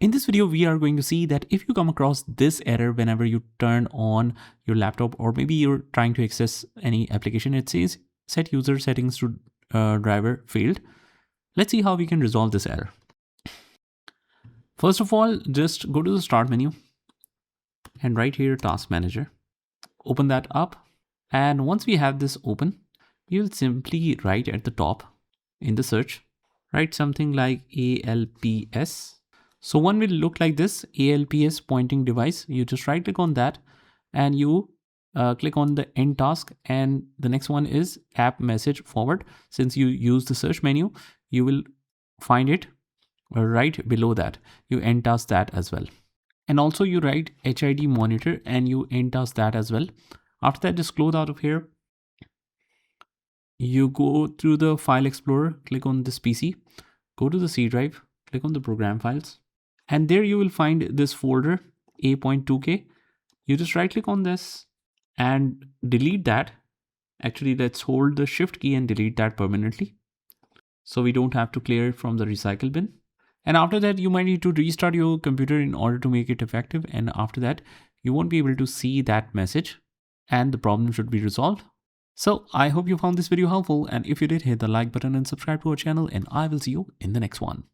In this video, we are going to see that if you come across this error whenever you turn on your laptop, or maybe you're trying to access any application, it says set user settings to driver failed. Let's see how we can resolve this error. First of all, just go to the start menu and right here, task manager, open that up. And once we have this open, you'll simply write at the top in the search, write something like ALPS. So one will look like this, ALPS pointing device. You just right click on that and you click on the end task, and the next one is app message forward. Since you use the search menu, you will find it right below that. You end task that as well. And also you write HID monitor and you end task that as well. After that, just close out of here. You go through the file explorer, click on this PC, go to the C drive, click on the program files, and there you will find this folder A.2K. You just right click on this and delete that. Actually, let's hold the shift key and delete that permanently, so we don't have to clear it from the recycle bin. And after that, you might need to restart your computer in order to make it effective. And after that, you won't be able to see that message and the problem should be resolved. So I hope you found this video helpful, and if you did, hit the like button and subscribe to our channel, and I will see you in the next one.